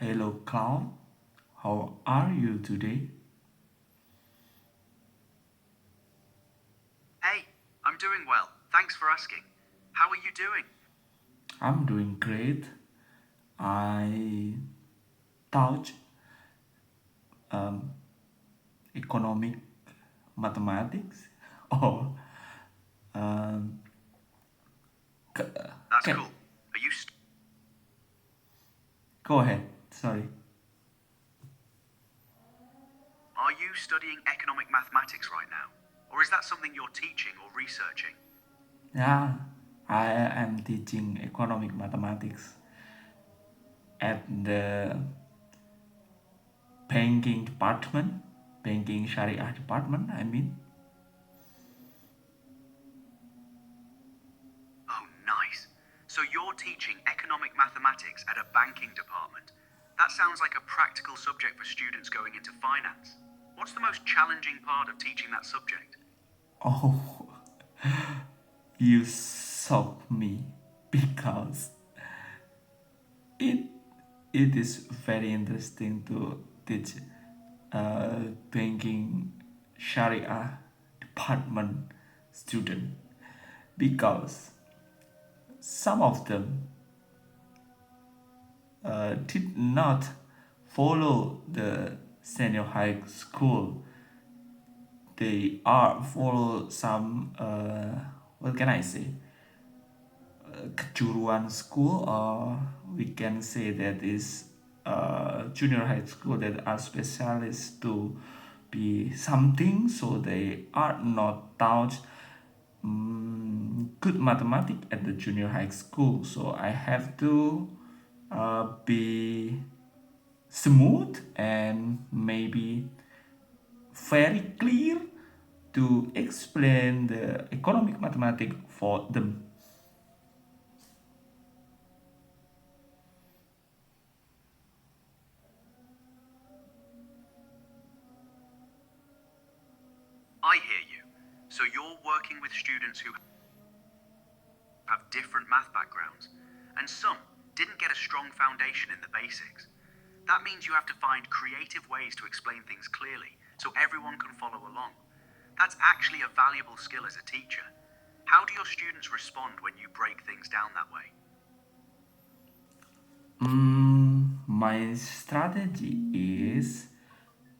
Hello, Cloud. How are you today? Hey, I'm doing well. Thanks for asking. How are you doing? I'm doing great. I taught um, economic mathematics. Or um, That's can cool. Are you go ahead. Sorry. are you studying economic mathematics right now? Or is that something you're teaching or researching? Yeah, I am teaching economic mathematics at the banking department, banking syariah department. I mean, Oh, nice. So you're teaching economic mathematics at a banking department. That sounds like a practical subject for students going into finance. What's the most challenging part of teaching that subject? oh, you shocked me because it it is very interesting to teach banking Sharia department student because some of them did not follow the senior high school. They are follow some what can I say, kejuruan school, or we can say that is junior high school that are specialists to be something, so they are not taught good mathematics at the junior high school. So I have to be smooth and maybe very clear to explain the economic mathematics for them. I hear you. So you're working with students who have different math backgrounds, and some didn't get a strong foundation in the basics. That means you have to find creative ways to explain things clearly so everyone can follow along. That's actually a valuable skill as a teacher. How do your students respond when you break things down that way? My strategy is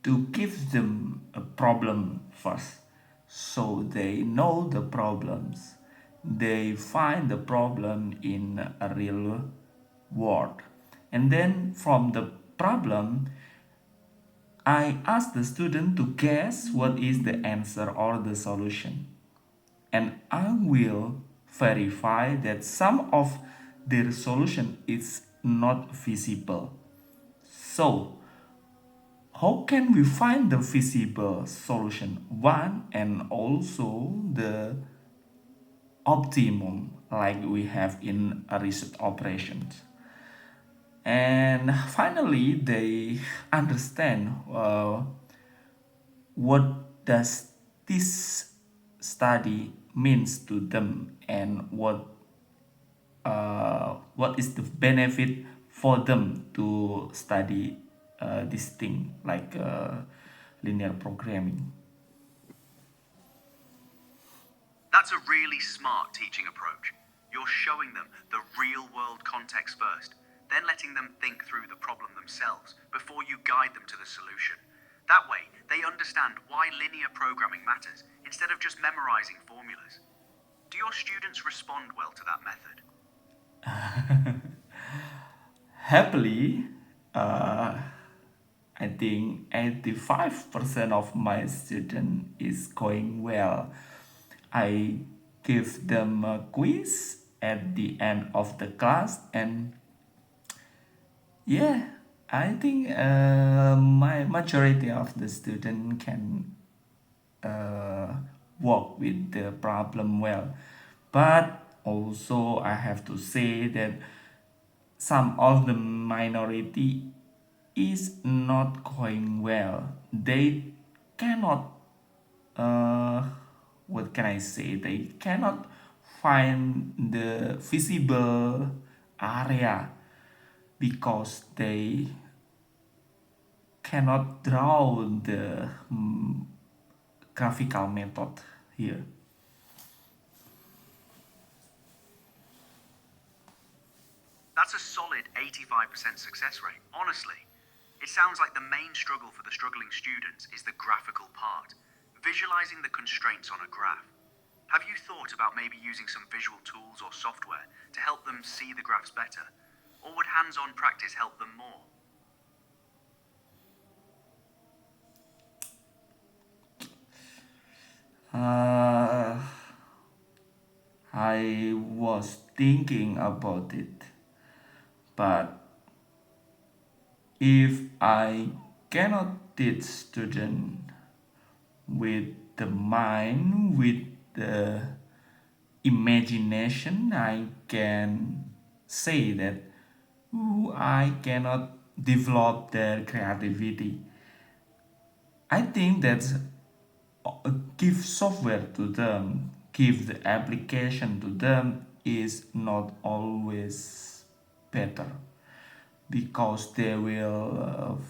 to give them a problem first, so they know the problems. They find the problem in a real world, and then from the problem I ask the student to guess what is the answer or the solution, and I will verify that some of their solution is not visible. So how can we find the visible solution one, and also the optimum like we have in a research operations? And finally they understand what does this study means to them, and what is the benefit for them to study this thing like linear programming. That's a really smart teaching approach. You're showing them the real world context first, then letting them think through the problem themselves before you guide them to the solution. That way, they understand why linear programming matters instead of just memorizing formulas. Do your students respond well to that method? Happily, uh, I think 85% of my student is going well. I give them a quiz at the end of the class, and yeah, I think my majority of the student can uh, work with the problem well. But also I have to say that some of the minority is not going well. They cannot, uh, what can I say? They cannot find the visible area because they cannot draw the graphical method here. That's a solid 85% success rate. Honestly, it sounds like the main struggle for the struggling students is the graphical part, visualizing the constraints on a graph. Have you thought about maybe using some visual tools or software to help them see the graphs better? Or would hands-on practice help them more? Uh, I was thinking about it, but if I cannot teach students with the mind, with the imagination, I can say that I cannot develop their creativity. I think that's give software to them, give the application to them is not always better because they will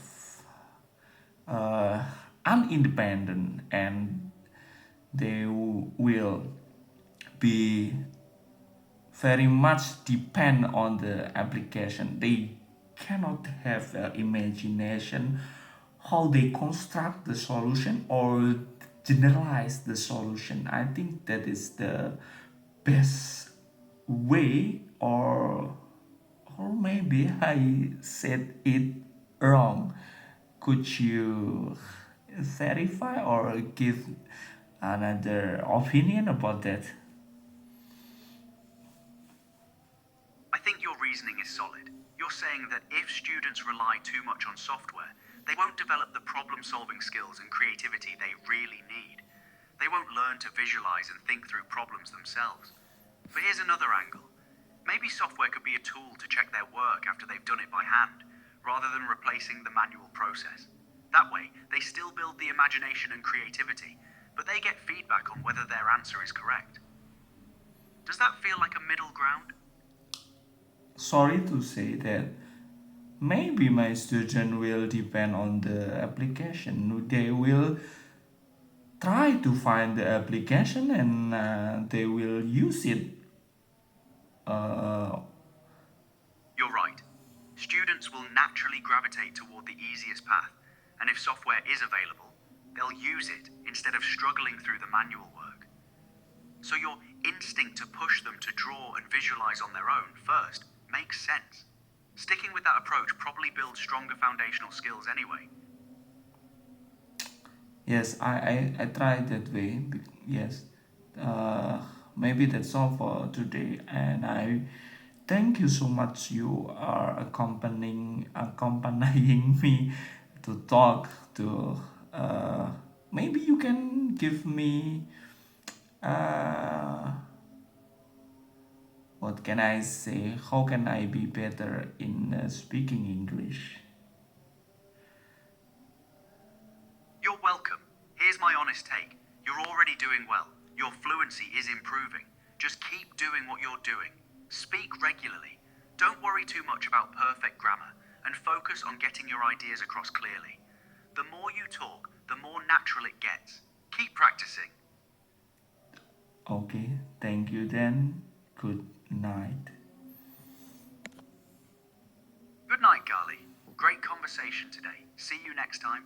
unindependent and they will be very much depend on the application. They cannot have imagination how they construct the solution or generalize the solution. I think that is the best way, or maybe I said it wrong. Could you verify or give another opinion about that? I think your reasoning is solid. You're saying that if students rely too much on software, they won't develop the problem-solving skills and creativity they really need. They won't learn to visualize and think through problems themselves. But here's another angle. Maybe software could be a tool to check their work after they've done it by hand, rather than replacing the manual process. That way, they still build the imagination and creativity, but they get feedback on whether their answer is correct. Does that feel like a middle ground? Sorry to say that maybe my student will depend on the application. They will try to find the application and they will use it. uh, You're right. Students will naturally gravitate toward the easiest path, and if software is available, they'll use it instead of struggling through the manual work. So your instinct to push them to draw and visualize on their own first makes sense. Sticking with that approach probably builds stronger foundational skills anyway. yes, I tried that way. Yes, uh, maybe that's all for today, and I thank you so much. You are accompanying me to talk to. Uh, Maybe you can give me uh, what can I say? How can I be better in speaking English? You're welcome. Here's my honest take. You're already doing well. Your fluency is improving. Just keep doing what you're doing. Speak regularly. Don't worry too much about perfect grammar and focus on getting your ideas across clearly. The more you talk, the more natural it gets. Keep practicing. Okay, thank you then. Good night. Good night, Gali. Great conversation today. See you next time.